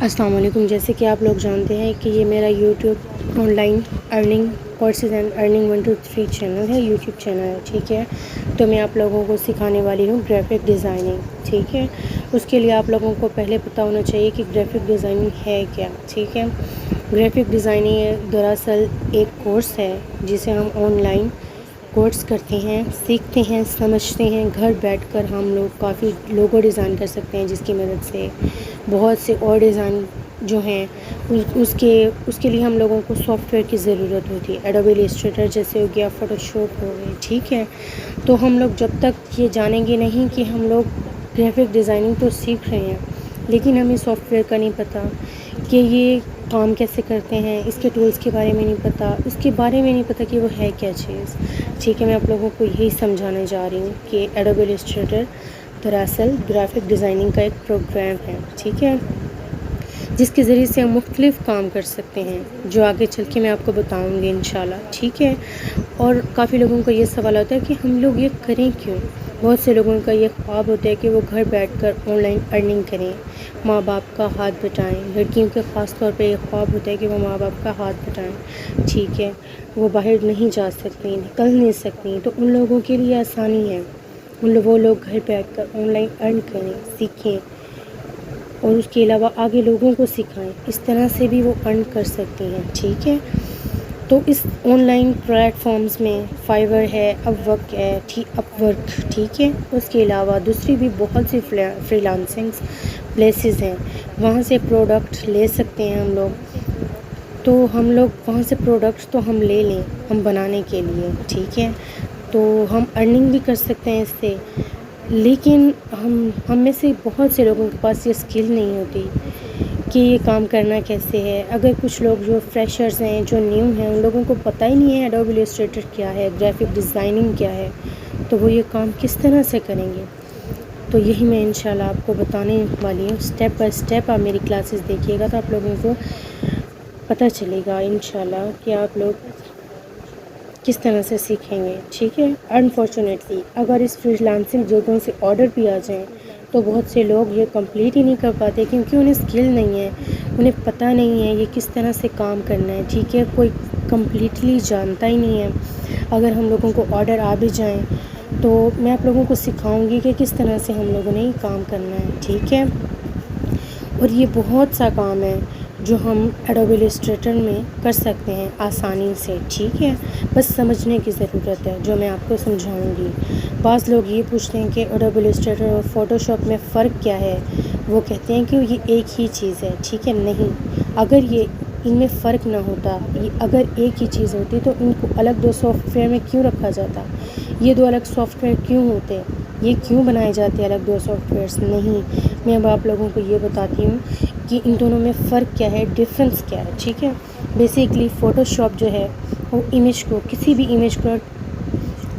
السلام علیکم. جیسے کہ آپ لوگ جانتے ہیں کہ یہ میرا YouTube on line earning courses and earning 123 channel ہے، یوٹیوب چینل ہے. ٹھیک ہے، تو میں آپ لوگوں کو سکھانے والی ہوں گرافک ڈیزائننگ. ٹھیک ہے، اس کے لیے آپ لوگوں کو پہلے پتہ ہونا چاہیے کہ گرافک ڈیزائننگ ہے کیا. ٹھیک ہے، گرافک ڈیزائننگ دراصل ایک کورس ہے جسے ہم آن لائن کورس کرتے ہیں، سیکھتے ہیں، سمجھتے ہیں. گھر بیٹھ کر ہم لوگ کافی لوگو ڈیزائن کر سکتے ہیں، جس کی مدد سے بہت سے اور ڈیزائن جو ہیں اس کے لیے ہم لوگوں کو سافٹ ویئر کی ضرورت ہوتی ہے. ایڈوبی السٹریٹر جیسے ہو گیا، فوٹو شاپ ہو گئی. ٹھیک ہے، تو ہم لوگ جب تک یہ جانیں گے نہیں کہ ہم لوگ گرافک ڈیزائننگ تو سیکھ رہے ہیں لیکن ہمیں سافٹ ویئر کا نہیں پتہ کہ یہ کام کیسے کرتے ہیں، اس کے ٹولز کے بارے میں نہیں پتہ، اس کے بارے میں نہیں پتہ کہ وہ ہے کیا چیز. ٹھیک ہے، میں آپ لوگوں کو یہی سمجھانے جا رہی ہوں کہ ایڈوبی السٹریٹر دراصل گرافک ڈیزائننگ کا ایک پروگرام ہے. ٹھیک ہے، جس کے ذریعے سے ہم مختلف کام کر سکتے ہیں جو آگے چل کے میں آپ کو بتاؤں گی انشاءاللہ. ٹھیک ہے، اور کافی لوگوں کا یہ سوال ہوتا ہے کہ ہم لوگ یہ کریں کیوں. بہت سے لوگوں کا یہ خواب ہوتا ہے کہ وہ گھر بیٹھ کر آن لائن ارننگ کریں، ماں باپ کا ہاتھ بٹائیں. لڑکیوں کے خاص طور پہ یہ خواب ہوتا ہے کہ وہ ماں باپ کا ہاتھ بٹائیں. ٹھیک ہے، وہ باہر نہیں جا سکتی، نکل نہیں سکتی، تو ان لوگوں کے لیے آسانی ہے. وہ لوگ گھر بیٹھ کر آن لائن ارن کریں، سیکھیں اور اس کے علاوہ آگے لوگوں کو سکھائیں. اس طرح سے بھی وہ ارن کر سکتے ہیں. ٹھیک ہے، تو اس آن لائن پلیٹ فارمز میں فائور ہے، اپ ورک. ٹھیک ہے، اس کے علاوہ دوسری بھی بہت سی فری لانسنگس پلیسز ہیں، وہاں سے پروڈکٹ لے سکتے ہیں ہم لوگ. تو ہم لوگ وہاں سے پروڈکٹس تو ہم لے لیں ہم بنانے کے لیے. ٹھیک ہے، تو ہم ارننگ بھی کر سکتے ہیں اس سے. لیکن ہم میں سے بہت سے لوگوں کے پاس یہ اسکل نہیں ہوتی کہ یہ کام کرنا کیسے ہے. اگر کچھ لوگ جو فریشرز ہیں، جو نیو ہیں، ان لوگوں کو پتہ ہی نہیں ہے ایڈوبی السٹریٹر کیا ہے، گرافک ڈیزائننگ کیا ہے، تو وہ یہ کام کس طرح سے کریں گے. تو یہی میں انشاءاللہ آپ کو بتانے والی ہوں. اسٹیپ بائی اسٹیپ آپ میری کلاسز دیکھیے گا تو آپ لوگوں کو پتہ چلے گا انشاءاللہ کہ آپ لوگ کس طرح سے سیکھیں گے. ٹھیک ہے، انفارچونیٹلی اگر اس فری لانسنگ جگہوں سے آرڈر بھی آ جائیں تو بہت سے لوگ یہ کمپلیٹ ہی نہیں کر پاتے کیونکہ انہیں اسکل نہیں ہے، انہیں پتہ نہیں ہے یہ کس طرح سے کام کرنا ہے. ٹھیک ہے، کوئی کمپلیٹلی جانتا ہی نہیں ہے. اگر ہم لوگوں کو آرڈر آ بھی جائیں تو میں آپ لوگوں کو سکھاؤں گی کہ کس طرح سے ہم لوگوں نے یہ کام کرنا ہے. ٹھیک ہے، اور یہ بہت سا کام ہے جو ہم ایڈوبی السٹریٹر میں کر سکتے ہیں آسانی سے. ٹھیک ہے، بس سمجھنے کی ضرورت ہے جو میں آپ کو سمجھاؤں گی. بعض لوگ یہ پوچھتے ہیں کہ ایڈوبی السٹریٹر اور فوٹو شاپ میں فرق کیا ہے. وہ کہتے ہیں کہ یہ ایک ہی چیز ہے. ٹھیک ہے، نہیں، اگر یہ ان میں فرق نہ ہوتا، اگر ایک ہی چیز ہوتی تو ان کو الگ دو سافٹ ویئر میں کیوں رکھا جاتا. یہ دو الگ سافٹ ویئر کیوں ہوتے، یہ کیوں بنائے جاتے الگ دو سافٹ ویئرس. نہیں، میں اب آپ لوگوں کو یہ بتاتی ہوں کہ ان دونوں میں فرق کیا ہے، ڈفرینس کیا ہے. ٹھیک ہے، بیسیکلی فوٹو شاپ جو ہے وہ امیج کو، کسی بھی امیج کو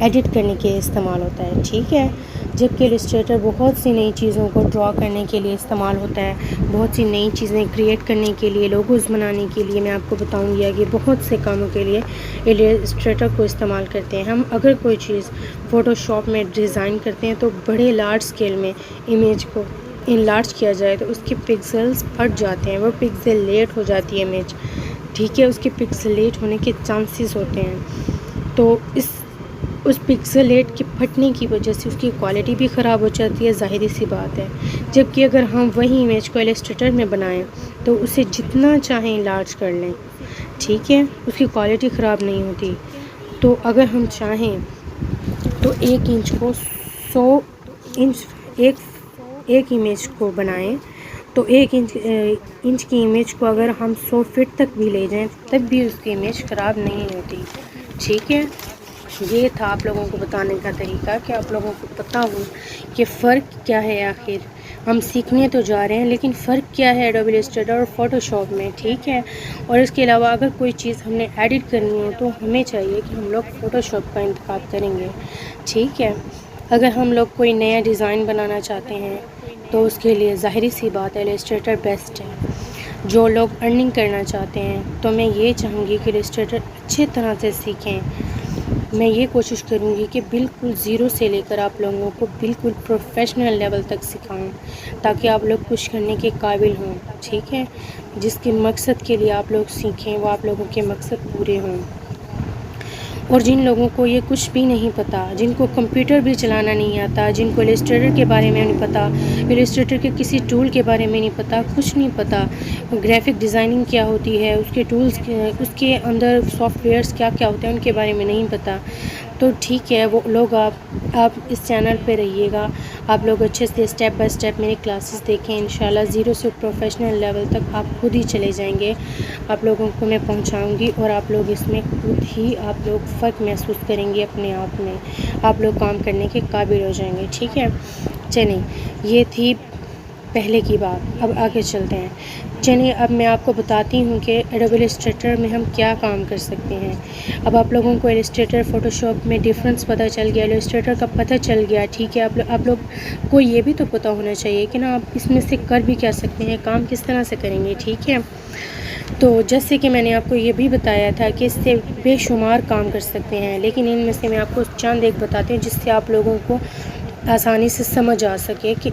ایڈٹ کرنے کے لیے استعمال ہوتا ہے. ٹھیک ہے، جبکہ السٹریٹر بہت سی نئی چیزوں کو ڈرا کرنے کے لیے استعمال ہوتا ہے، بہت سی نئی چیزیں کریٹ کرنے کے لیے، لوگوز بنانے کے لیے. میں آپ کو بتاؤں گی کہ بہت سے کاموں کے لیے السٹریٹر کو استعمال کرتے ہیں ہم. اگر کوئی چیز فوٹو شاپ میں ڈیزائن کرتے ہیں تو بڑے لارج اسکیل میں امیج کو انلارج کیا جائے تو اس کے پکسلز پھٹ جاتے ہیں، وہ پکسلیٹ ہو جاتی ہے امیج. ٹھیک ہے، اس کے پکسلیٹ ہونے کے چانسز ہوتے ہیں. تو اس پکسلیٹ کے پھٹنے کی وجہ سے اس کی کوالٹی بھی خراب ہو جاتی ہے، ظاہری سی بات ہے. جبکہ اگر ہم وہی امیج کو السٹریٹر میں بنائیں تو اسے جتنا چاہیں لارج کر لیں. ٹھیک ہے، اس کی کوالٹی خراب نہیں ہوتی. تو اگر ہم چاہیں تو 1 انچ کو 100 انچ ایک امیج کو بنائیں تو 1 انچ کی امیج کو اگر ہم 100 فٹ تک بھی لے جائیں تب بھی اس کی امیج خراب نہیں ہوتی. ٹھیک ہے، یہ تھا آپ لوگوں کو بتانے کا طریقہ کہ آپ لوگوں کو پتہ ہو کہ فرق کیا ہے. آخر ہم سیکھنے تو جا رہے ہیں لیکن فرق کیا ہے ایڈوبی السٹریٹر اور فوٹو شاپ میں. ٹھیک ہے، اور اس کے علاوہ اگر کوئی چیز ہم نے ایڈٹ کرنی ہو تو ہمیں چاہیے کہ ہم لوگ فوٹو شاپ کا انتخاب کریں گے. ٹھیک ہے، اگر ہم لوگ کوئی نیا ڈیزائن بنانا چاہتے ہیں تو اس کے لیے ظاہری سی بات ہے السٹریٹر بیسٹ ہے. جو لوگ ارننگ کرنا چاہتے ہیں تو میں یہ چاہوں گی کہ السٹریٹر اچھی طرح سے سیکھیں. میں یہ کوشش کروں گی کہ بالکل زیرو سے لے کر آپ لوگوں کو بالکل پروفیشنل لیول تک سکھاؤں، تاکہ آپ لوگ کچھ کرنے کے قابل ہوں، ٹھیک ہے؟ جس کے مقصد کے لیے آپ لوگ سیکھیں وہ آپ لوگوں کے مقصد پورے ہوں۔ اور جن لوگوں کو یہ کچھ بھی نہیں پتہ، جن کو کمپیوٹر بھی چلانا نہیں آتا، جن کو السٹریٹر کے بارے میں نہیں پتہ، السٹریٹر کے کسی ٹول کے بارے میں نہیں پتہ، کچھ نہیں پتہ، گرافک ڈیزائننگ کیا ہوتی ہے، اس کے ٹولز، اس کے اندر سافٹ ویئرس کیا کیا ہوتے ہیں ان کے بارے میں نہیں پتہ، تو ٹھیک ہے، وہ لوگ آپ اس چینل پہ رہیے گا، آپ لوگ اچھے سے اسٹیپ بائی اسٹیپ میری کلاسز دیکھیں، انشاءاللہ زیرو سے پروفیشنل لیول تک آپ خود ہی چلے جائیں گے، آپ لوگوں کو میں پہنچاؤں گی، اور آپ لوگ اس میں خود ہی آپ لوگ فرق محسوس کریں گے اپنے آپ میں، آپ لوگ کام کرنے کے قابل ہو جائیں گے، ٹھیک ہے؟ چلیں، یہ تھی پہلے کی بات، اب آگے چلتے ہیں۔ چلیے اب میں آپ کو بتاتی ہوں کہ ایڈوبی السٹریٹر میں ہم کیا کام کر سکتے ہیں۔ اب آپ لوگوں کو السٹریٹر فوٹو شاپ میں ڈفرینس پتہ چل گیا، السٹریٹر کا پتہ چل گیا، ٹھیک ہے؟ آپ لوگ کو یہ بھی تو پتہ ہونا چاہیے کہ نا آپ اس میں سے کر بھی کیا سکتے ہیں، کام کس طرح سے کریں گے، ٹھیک ہے؟ تو جیسے کہ میں نے آپ کو یہ بھی بتایا تھا کہ اس سے بے شمار کام کر سکتے ہیں، لیکن ان میں سے میں آپ کو چند ایک بتاتی ہوں جس سے آپ لوگوں کو آسانی سے سمجھ آ سکے، کہ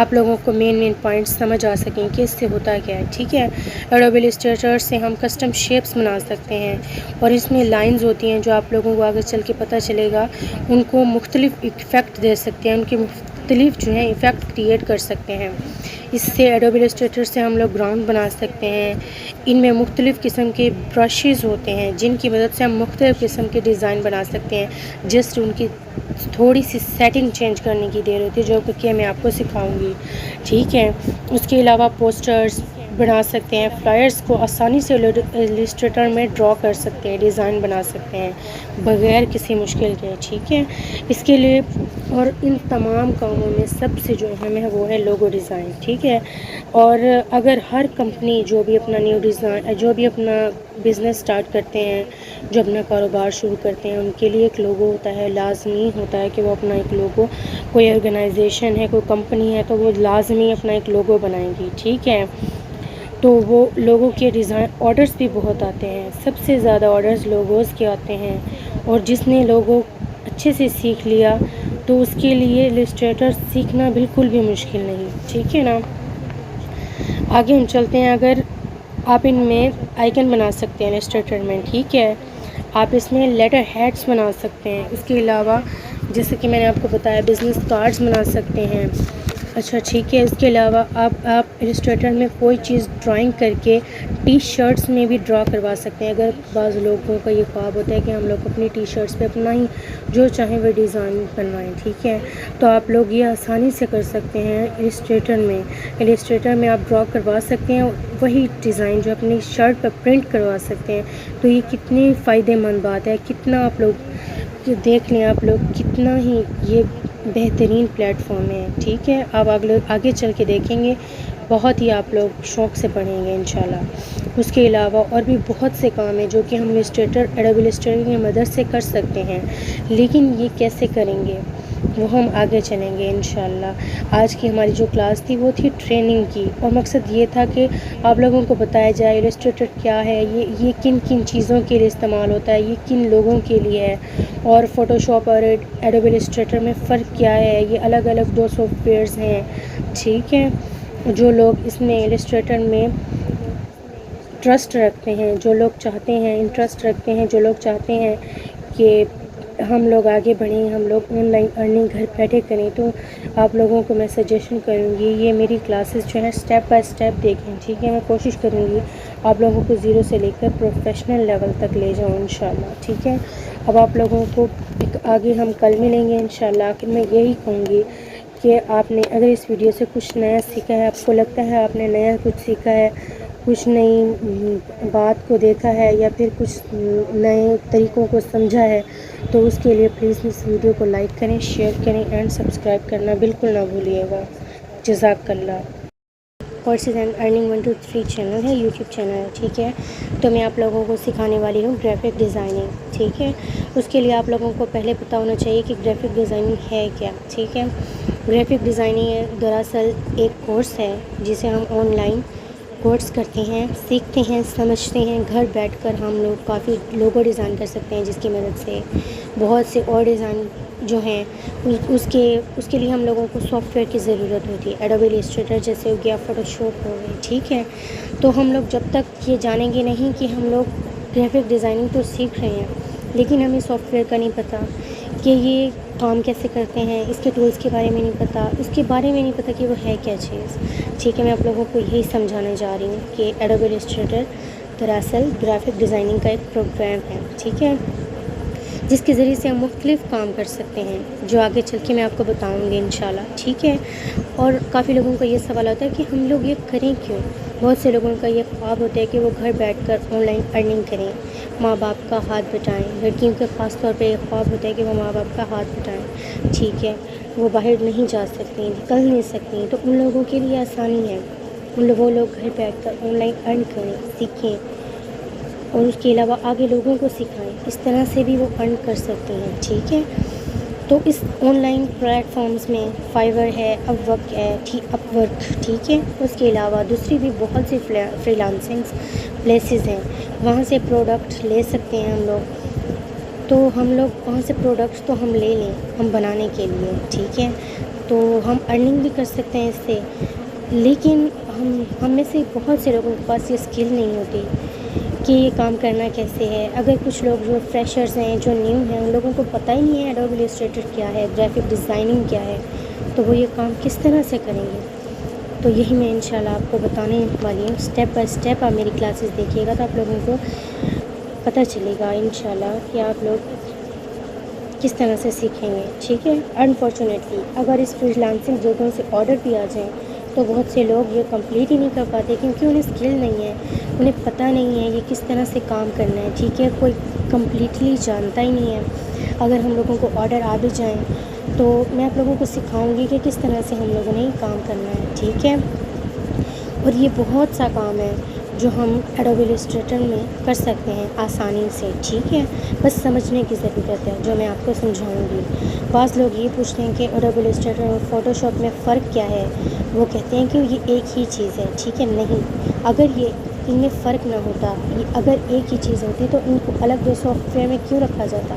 آپ لوگوں کو مین پوائنٹس سمجھ آ سکیں کہ اس سے ہوتا کیا ہے، ٹھیک ہے؟ ایڈوبی السٹریٹر سے ہم کسٹم شیپس بنا سکتے ہیں، اور اس میں لائنز ہوتی ہیں جو آپ لوگوں کو آگے چل کے پتہ چلے گا، ان کو مختلف ایفیکٹ دے سکتے ہیں، ان کے مختلف جو ہیں ایفیکٹ کریٹ کر سکتے ہیں۔ اس سے ایڈوبی السٹریٹر سے ہم لوگ گراؤنڈ بنا سکتے ہیں، ان میں مختلف قسم کے برشز ہوتے ہیں جن کی مدد سے ہم مختلف قسم کے ڈیزائن بنا سکتے ہیں، جسٹ ان کی تھوڑی سی سیٹنگ چینج کرنے کی دیر ہوتی ہے، جو کہ میں آپ کو سکھاؤں گی، ٹھیک ہے؟ اس کے علاوہ پوسٹرز بنا سکتے ہیں، فلائرز کو آسانی سے السٹریٹر میں ڈرا کر سکتے ہیں، ڈیزائن بنا سکتے ہیں بغیر کسی مشکل کے، ٹھیک ہے؟ اس کے لیے اور ان تمام کاموں میں سب سے جو اہم ہے وہ ہے لوگو ڈیزائن، ٹھیک ہے؟ اور اگر ہر کمپنی جو بھی اپنا نیو ڈیزائن، جو بھی اپنا بزنس سٹارٹ کرتے ہیں، جو اپنا کاروبار شروع کرتے ہیں، ان کے لیے ایک لوگو ہوتا ہے، لازمی ہوتا ہے کہ وہ اپنا ایک لوگو، کوئی آرگنائزیشن ہے، کوئی کمپنی ہے تو وہ لازمی اپنا ایک لوگو بنائیں گی، ٹھیک ہے؟ تو وہ لوگوں کے ڈیزائن آرڈرز بھی بہت آتے ہیں، سب سے زیادہ آرڈرز لوگوز کے آتے ہیں، اور جس نے لوگو اچھے سے سیکھ لیا تو اس کے لیے السٹریٹر سیکھنا بالکل بھی مشکل نہیں، ٹھیک ہے نا؟ آگے ہم چلتے ہیں، اگر آپ ان میں آئیکن بنا سکتے ہیں السٹریٹر میں، ٹھیک ہے؟ آپ اس میں لیٹر ہیڈس بنا سکتے ہیں، اس کے علاوہ جیسے کہ میں نے آپ کو بتایا بزنس کارڈز بنا سکتے ہیں، اچھا ٹھیک ہے؟ اس کے علاوہ آپ السٹریٹر میں کوئی چیز ڈرائنگ کر کے ٹی شرٹس میں بھی ڈرا کروا سکتے ہیں، اگر بعض لوگوں کا یہ خواب ہوتا ہے کہ ہم لوگ اپنی ٹی شرٹس پہ اپنا ہی جو چاہیں وہ ڈیزائن بنوائیں، ٹھیک ہے؟ تو آپ لوگ یہ آسانی سے کر سکتے ہیں السٹریٹر میں آپ ڈرا کروا سکتے ہیں وہی ڈیزائن جو اپنی شرٹ پر پرنٹ کروا سکتے ہیں، تو یہ کتنی فائدہ مند بات ہے، کتنا آپ لوگ دیکھ لیں، آپ لوگ کتنا ہی یہ بہترین پلیٹ فارم ہے، ٹھیک ہے؟ آپ آگے چل کے دیکھیں گے، بہت ہی آپ لوگ شوق سے پڑھیں گے انشاءاللہ۔ اس کے علاوہ اور بھی بہت سے کام ہیں جو کہ ہم ایڈوبی السٹریٹر کی مدد سے کر سکتے ہیں، لیکن یہ کیسے کریں گے وہ ہم آگے چلیں گے انشاءاللہ۔ آج کی ہماری جو کلاس تھی وہ تھی ٹریننگ کی، اور مقصد یہ تھا کہ آپ لوگوں کو بتایا جائے السٹریٹر کیا ہے، یہ کن کن چیزوں کے لیے استعمال ہوتا ہے، یہ کن لوگوں کے لیے ہے، اور فوٹو شاپ اور ایڈوبی السٹریٹر میں فرق کیا ہے، یہ الگ الگ دو سافٹ ویئرز ہیں، ٹھیک ہے؟ جو لوگ اس میں السٹریٹر میں ٹرسٹ رکھتے ہیں، جو لوگ چاہتے ہیں، انٹرسٹ رکھتے ہیں، جو لوگ چاہتے ہیں کہ ہم لوگ آگے بڑھیں، ہم لوگ آن لائن ارننگ گھر بیٹھے کریں، تو آپ لوگوں کو میں سجیشن کروں گی یہ میری کلاسز جو ہیں اسٹیپ بائی اسٹیپ دیکھیں، ٹھیک ہے؟ میں کوشش کروں گی آپ لوگوں کو زیرو سے لے کر پروفیشنل لیول تک لے جاؤں انشاءاللہ، ٹھیک ہے؟ اب آپ لوگوں کو آگے ہم کل ملیں گے انشاءاللہ۔ آخر میں یہی کہوں گی کہ آپ نے اگر اس ویڈیو سے کچھ نیا سیکھا ہے، آپ کو لگتا ہے آپ نے نیا کچھ سیکھا ہے، کچھ نئی بات کو دیکھا ہے، یا پھر کچھ نئے طریقوں کو سمجھا ہے، تو اس کے لیے پلیز اس ویڈیو کو لائک کریں، شیئر کریں اینڈ سبسکرائب کرنا بالکل نہ بھولیے گا۔ جزاک اللہ۔ کورسز اینڈ ارننگ 1 2 3 چینل ہے، یوٹیوب چینل ہے، ٹھیک ہے؟ تو میں آپ لوگوں کو سکھانے والی ہوں گرافک ڈیزائننگ، ٹھیک ہے؟ اس کے لیے آپ لوگوں کو پہلے پتہ ہونا چاہیے کہ گرافک ڈیزائننگ ہے کیا، ٹھیک ہے؟ گرافک ڈیزائننگ دراصل ایک کورس ہے جسے ہم آن لائن کورس کرتے ہیں، سیکھتے ہیں، سمجھتے ہیں، گھر بیٹھ کر ہم لوگ کافی لوگو ڈیزائن کر سکتے ہیں، جس کی مدد سے بہت سے اور ڈیزائن جو ہیں اس کے لیے ہم لوگوں کو سافٹ ویئر کی ضرورت ہوتی ہے، ایڈوبی السٹریٹر جیسے ہو گیا، فوٹو شاپ ہو گئی، ٹھیک ہے. تو ہم لوگ جب تک یہ جانیں گے نہیں کہ ہم لوگ گرافک ڈیزائننگ تو سیکھ رہے ہیں لیکن ہمیں سافٹ ویئر کا نہیں پتہ کہ یہ کام کیسے کرتے ہیں، اس کے ٹولز کے بارے میں نہیں پتہ، اس کے بارے میں نہیں پتہ کہ وہ ہے کیا چیز، ٹھیک ہے. میں آپ لوگوں کو یہی سمجھانے جا رہی ہوں کہ ایڈوبی السٹریٹر دراصل گرافک ڈیزائننگ کا ایک پروگرام ہے، ٹھیک ہے، جس کے ذریعے سے ہم مختلف کام کر سکتے ہیں جو آگے چل کے میں آپ کو بتاؤں گی انشاءاللہ، ٹھیک ہے. اور کافی لوگوں کا یہ سوال ہوتا ہے کہ ہم لوگ یہ کریں کیوں. بہت سے لوگوں کا یہ خواب ہوتا ہے کہ وہ گھر بیٹھ کر آن لائن ارننگ کریں، ماں باپ کا ہاتھ بٹائیں. لڑکیوں کے خاص طور پہ یہ خواب ہوتا ہے کہ وہ ماں باپ کا ہاتھ بٹائیں، ٹھیک ہے. وہ باہر نہیں جا سکتی، نکل نہیں سکتی، تو ان لوگوں کے لیے آسانی ہے. وہ لوگ گھر بیٹھ کر آن لائن ارن کریں، سیکھیں اور اس کے علاوہ آگے لوگوں کو سکھائیں. اس طرح سے بھی وہ ارن کر سکتے ہیں، ٹھیک ہے. تو اس آن لائن پلیٹ فارمز میں فائور ہے، اپ ورک ہے، اپ ورک، ٹھیک ہے. اس کے علاوہ دوسری بھی بہت سی فری لانسنگس پلیسز ہیں، وہاں سے پروڈکٹ لے سکتے ہیں ہم لوگ. تو ہم لوگ وہاں سے پروڈکٹس تو ہم لے لیں ہم بنانے کے لیے، ٹھیک ہے. تو ہم ارننگ بھی کر سکتے ہیں اس سے، لیکن ہم میں سے بہت سے لوگوں کے پاس یہ اسکل نہیں ہوتی کہ یہ کام کرنا کیسے ہے. اگر کچھ لوگ جو فریشرز ہیں، جو نیو ہیں، ان لوگوں کو پتہ ہی نہیں ہے ایڈوبی السٹریٹر کیا ہے، گرافک ڈیزائننگ کیا ہے، تو وہ یہ کام کس طرح سے کریں گے. تو یہی میں انشاءاللہ آپ کو بتانے والی ہوں، اسٹیپ بائی اسٹیپ آپ میری کلاسز دیکھیے گا تو آپ لوگوں کو پتہ چلے گا انشاءاللہ کہ آپ لوگ کس طرح سے سیکھیں گے، ٹھیک ہے. انفارچونیٹلی اگر اس فری لانسنگ جگہوں سے آڈر بھی آ جائیں تو بہت سے لوگ یہ کمپلیٹ ہی نہیں کر پاتے کیونکہ انہیں اسکل نہیں ہے، انہیں پتہ نہیں ہے یہ کس طرح سے کام کرنا ہے، ٹھیک ہے. کوئی کمپلیٹلی جانتا ہی نہیں ہے. اگر ہم لوگوں کو آڈر آ بھی جائیں تو میں آپ لوگوں کو سکھاؤں گی کہ کس طرح سے ہم لوگوں نے یہ کام کرنا ہے، ٹھیک ہے. اور یہ بہت سا کام ہے جو ہم ایڈوبی السٹریٹر میں کر سکتے ہیں آسانی سے، ٹھیک ہے. بس سمجھنے کی ضرورت ہے جو میں آپ کو سمجھاؤں گی. بعض لوگ یہ پوچھتے ہیں کہ ایڈوبی السٹریٹر اور فوٹو شاپ میں فرق کیا ہے. وہ کہتے ہیں کہ یہ ایک ہی چیز ہے، ٹھیک ہے. نہیں، اگر یہ ان میں فرق نہ ہوتا، اگر ایک ہی چیز ہوتی تو ان کو الگ دو سافٹ ویئر میں کیوں رکھا جاتا.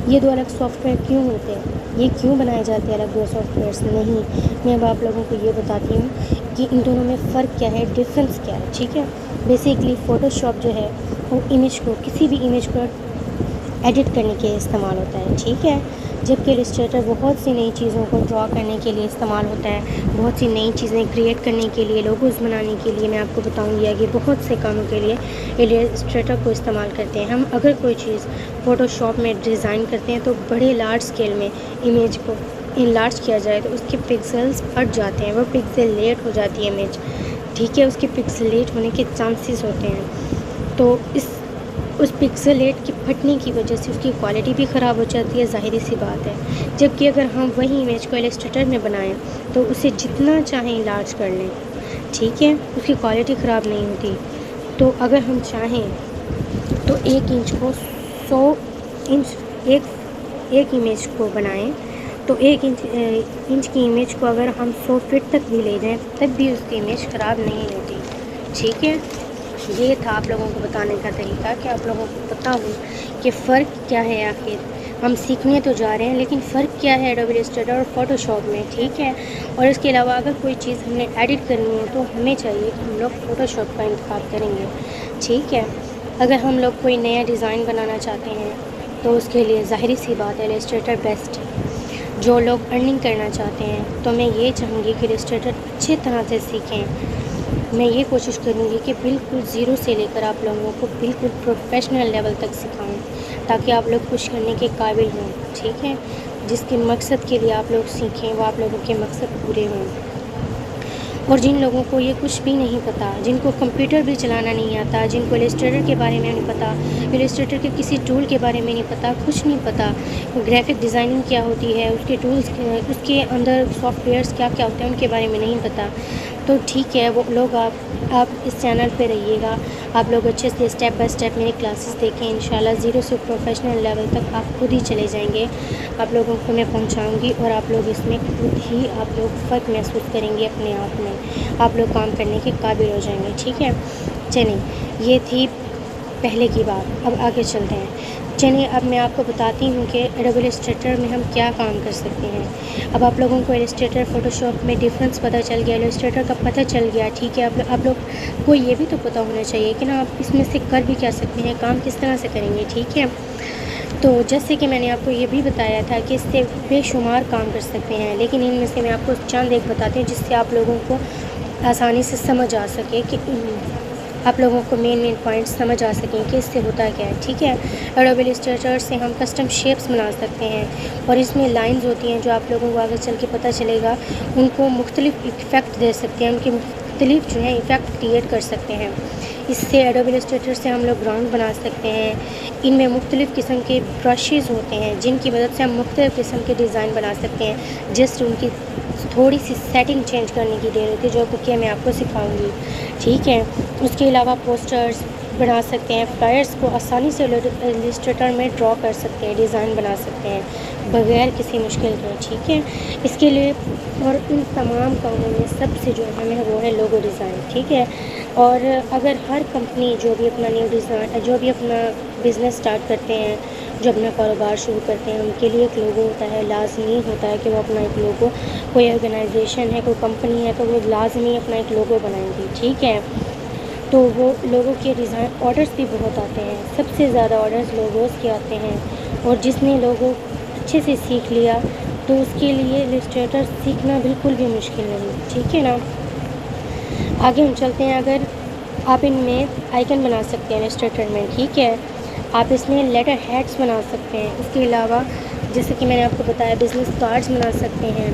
یہ دو الگ سافٹ ویئر کیوں ہوتے ہیں، یہ کیوں بنائے جاتے ہیں الگ دو سافٹ ویئرس. نہیں، میں اب آپ لوگوں کو یہ بتاتی ہوں کہ ان دونوں میں فرق کیا ہے، ڈفرینس کیا ہے، ٹھیک ہے. بیسیکلی فوٹو شاپ جو ہے وہ امیج کو، کسی بھی امیج کو ایڈٹ کرنے کے استعمال ہوتا ہے، ٹھیک ہے. جبکہ السٹریٹر بہت سی نئی چیزوں کو ڈرا کرنے کے لیے استعمال ہوتا ہے، بہت سی نئی چیزیں کریٹ کرنے کے لیے، لوگوز بنانے کے لیے. میں آپ کو بتاؤں گی آگے بہت سے کاموں کے لیے السٹریٹر کو استعمال کرتے ہیں ہم. اگر کوئی چیز فوٹو شاپ میں ڈیزائن کرتے ہیں تو بڑے لارج اسکیل میں امیج کو انلارج کیا جائے تو اس کے پکسلز پھٹ جاتے ہیں، وہ پکسل لیٹ ہو جاتی ہے امیج، ٹھیک ہے. اس کے پکسلیٹ ہونے کے چانسز ہوتے ہیں. تو اس پکسلیٹ کے پھٹنے کی وجہ سے اس کی کوالٹی بھی خراب ہو جاتی ہے، ظاہری سی بات ہے. جبکہ اگر ہم وہی امیج کو السٹریٹر میں بنائیں تو اسے جتنا چاہیں لارج کر لیں، ٹھیک ہے، اس کی کوالٹی خراب نہیں ہوتی. تو اگر ہم چاہیں تو 1 انچ کو 100 انچ ایک امیج کو بنائیں تو 1 انچ کی امیج کو اگر ہم 100 فٹ تک بھی لے جائیں تب بھی اس کی امیج خراب نہیں ہوتی، ٹھیک ہے. یہ تھا آپ لوگوں کو بتانے کا طریقہ کہ آپ لوگوں کو پتہ ہو کہ فرق کیا ہے. آخر ہم سیکھنے تو جا رہے ہیں لیکن فرق کیا ہے ایڈوبی السٹریٹر اور فوٹو شاپ میں، ٹھیک ہے. اور اس کے علاوہ اگر کوئی چیز ہم نے ایڈٹ کرنی ہے تو ہمیں چاہیے کہ ہم لوگ فوٹو شاپ کا انتخاب کریں گے، ٹھیک ہے. اگر ہم لوگ کوئی نیا ڈیزائن بنانا چاہتے ہیں تو اس کے لیے ظاہری سی بات ہے السٹریٹر بیسٹ ہے. جو لوگ ارننگ کرنا چاہتے ہیں تو میں یہ چاہوں گی کہ السٹریٹر اچھی طرح سے سیکھیں. میں یہ کوشش کروں گی کہ بالکل زیرو سے لے کر آپ لوگوں کو بالکل پروفیشنل لیول تک سکھاؤں تاکہ آپ لوگ خوش کرنے کے قابل ہوں، ٹھیک ہے. جس کے مقصد کے لیے آپ لوگ سیکھیں وہ آپ لوگوں کے مقصد پورے ہوں. اور جن لوگوں کو یہ کچھ بھی نہیں پتہ، جن کو کمپیوٹر بھی چلانا نہیں آتا، جن کو السٹریٹر کے بارے میں نہیں پتہ، السٹریٹر کے کسی ٹول کے بارے میں نہیں پتہ، کچھ نہیں پتہ، گرافک ڈیزائننگ کیا ہوتی ہے، اس کے ٹولز، اس کے اندر سافٹ ویئرس کیا کیا ہوتے ہیں ان کے بارے میں نہیں پتہ، تو ٹھیک ہے، وہ لوگ آپ اس چینل پہ رہیے گا، آپ لوگ اچھے سے اسٹیپ بائی اسٹیپ میری کلاسز دیکھیں، انشاءاللہ زیرو سے پروفیشنل لیول تک آپ خود ہی چلے جائیں گے، آپ لوگوں کو میں پہنچاؤں گی، اور آپ لوگ اس میں خود ہی آپ لوگ فرق محسوس کریں گے اپنے آپ میں، آپ لوگ کام کرنے کے قابل ہو جائیں گے، ٹھیک ہے۔ چلیں، یہ تھی پہلے کی بات، اب آگے چلتے ہیں۔ چلیے اب میں آپ کو بتاتی ہوں کہ ایڈوبی السٹریٹر میں ہم کیا کام کر سکتے ہیں۔ اب آپ لوگوں کو السٹریٹر فوٹو شاپ میں ڈفرینس پتہ چل گیا، السٹریٹر کا پتہ چل گیا، ٹھیک ہے۔ آپ لوگ کو یہ بھی تو پتہ ہونا چاہیے کہ نا آپ اس میں سے کر بھی کیا سکتے ہیں، کام کس طرح سے کریں گے، ٹھیک ہے۔ تو جیسے کہ میں نے آپ کو یہ بھی بتایا تھا کہ اس سے بے شمار کام کر سکتے ہیں، لیکن ان میں سے میں آپ کو چند ایک بتاتی ہوں جس سے آپ لوگوں کو آسانی سے سمجھ آ سکے، کہ آپ لوگوں کو مین پوائنٹس سمجھ آ سکیں کہ اس سے ہوتا کیا ہے، ٹھیک ہے۔ ایڈوبی السٹریٹر سے ہم کسٹم شیپس بنا سکتے ہیں، اور اس میں لائنز ہوتی ہیں جو آپ لوگوں کو آگے چل کے پتہ چلے گا، ان کو مختلف ایفیکٹ دے سکتے ہیں، ان کے مختلف جو ہیں ایفیکٹ کریٹ کر سکتے ہیں۔ اس سے ایڈوبی السٹریٹر سے ہم لوگ گراؤنڈ بنا سکتے ہیں، ان میں مختلف قسم کے برشز ہوتے ہیں جن کی مدد سے ہم مختلف قسم کے ڈیزائن بنا سکتے ہیں، جسٹ ان کی تھوڑی سی سیٹنگ چینج کرنے کی دیر ہوتی ہے، جو کہ میں آپ کو سکھاؤں گی، ٹھیک ہے۔ اس کے علاوہ پوسٹرز بنا سکتے ہیں، فلائرس کو آسانی سے السٹریٹر میں ڈرا کر سکتے ہیں، ڈیزائن بنا سکتے ہیں بغیر کسی مشکل کے، ٹھیک ہے۔ اس کے لیے اور ان تمام کاموں میں سب سے جو اہم ہے وہ ہے لوگو ڈیزائن، ٹھیک ہے۔ اور اگر ہر کمپنی جو بھی اپنا نیو ڈیزائن، جو بھی اپنا بزنس اسٹارٹ کرتے ہیں، جو اپنا کاروبار شروع کرتے ہیں، ان کے لیے ایک لوگو ہوتا ہے، لازمی ہوتا ہے کہ وہ اپنا ایک لوگو، کوئی آرگنائزیشن ہے، کوئی کمپنی ہے تو وہ لازمی اپنا ایک لوگو بنائیں گی، ٹھیک ہے۔ تو وہ لوگوں کے ڈیزائن آرڈرز بھی بہت آتے ہیں، سب سے زیادہ آرڈرز لوگوز کے آتے ہیں، اور جس نے لوگو اچھے سے سیکھ لیا تو اس کے لیے السٹریٹر سیکھنا بالکل بھی مشکل نہیں، ٹھیک ہے نا۔ آگے ہم چلتے ہیں، اگر آپ ان میں آئیکن بنا سکتے ہیں السٹریٹر میں، ٹھیک ہے، آپ اس میں لیٹر ہیڈس بنا سکتے ہیں، اس کے علاوہ جیسے کہ میں نے آپ کو بتایا بزنس کارڈز بنا سکتے ہیں،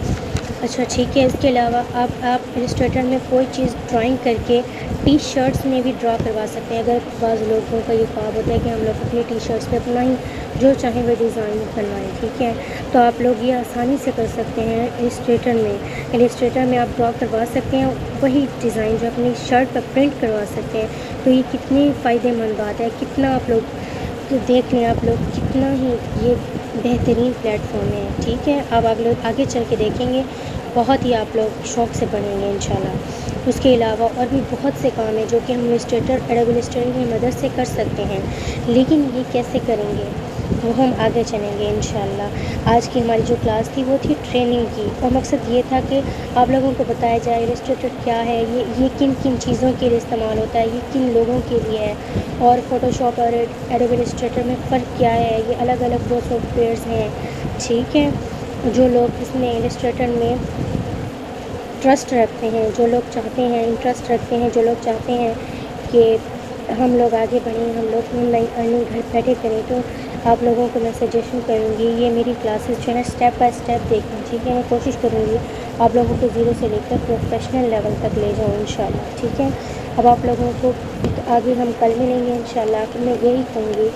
اچھا ٹھیک ہے۔ اس کے علاوہ آپ السٹریٹر میں کوئی چیز ڈرائنگ کر کے ٹی شرٹس میں بھی ڈرا کروا سکتے ہیں، اگر بعض لوگوں کا یہ خواب ہوتا ہے کہ ہم لوگ اپنی ٹی شرٹس پہ اپنا ہی جو چاہیں وہ ڈیزائن بنوائیں، ٹھیک ہے، تو آپ لوگ یہ آسانی سے کر سکتے ہیں السٹریٹر میں آپ ڈرا کروا سکتے ہیں وہی ڈیزائن جو اپنی شرٹ پر پرنٹ کروا سکتے ہیں۔ تو یہ کتنی فائدہ مند بات ہے، کتنا آپ لوگ دیکھ لیں، آپ لوگ کتنا ہی یہ بہترین پلیٹ فارم ہے، ٹھیک ہے۔ اب آپ لوگ آگے چل کے دیکھیں گے، بہت ہی آپ لوگ شوق سے پڑھیں گے انشاءاللہ۔ اس کے علاوہ اور بھی بہت سے کام ہیں جو کہ ہم ایڈوبی السٹریٹر کی مدد سے کر سکتے ہیں، لیکن یہ کیسے کریں گے وہ ہم آگے چلیں گے انشاءاللہ۔ آج کی ہماری جو کلاس تھی وہ تھی ٹریننگ کی، اور مقصد یہ تھا کہ آپ لوگوں کو بتایا جائے السٹریٹر کیا ہے، یہ کن کن چیزوں کے لیے استعمال ہوتا ہے، یہ کن لوگوں کے لیے ہے، اور فوٹو شاپ اور ایڈوبی السٹریٹر میں فرق کیا ہے، یہ الگ الگ دو سافٹ ویئرز ہیں، ٹھیک ہے۔ جو لوگ اس میں السٹریٹر میں ٹرسٹ رکھتے ہیں، جو لوگ چاہتے ہیں، انٹرسٹ رکھتے ہیں، جو لوگ چاہتے ہیں کہ ہم لوگ آگے بڑھیں، ہم لوگ آن لائن ارننگ گھر بیٹھے کریں، تو آپ لوگوں کو میں سجیشن کروں گی یہ میری کلاسز جو ہے اسٹیپ بائی اسٹیپ دیکھیں، ٹھیک ہے۔ میں کوشش کروں گی آپ لوگوں کو زیرو سے لے کر پروفیشنل لیول تک لے جاؤں انشاءاللہ، ٹھیک ہے۔ اب آپ لوگوں کو آگے ہم کل ملیں گے انشاءاللہ۔ آخر میں یہی کہوں گی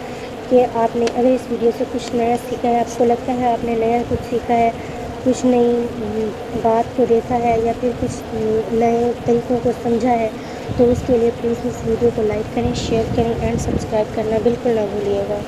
کہ آپ نے اگر اس ویڈیو سے کچھ نیا سیکھا ہے، آپ کو لگتا ہے آپ نے نیا کچھ سیکھا ہے، کچھ نئی بات کو دیکھا ہے، یا پھر کچھ نئے طریقوں کو سمجھا ہے، تو اس کے لیے پلیز اس ویڈیو کو لائک کریں، شیئر کریں اینڈ سبسکرائب کرنا بالکل نہ بھولیے گا۔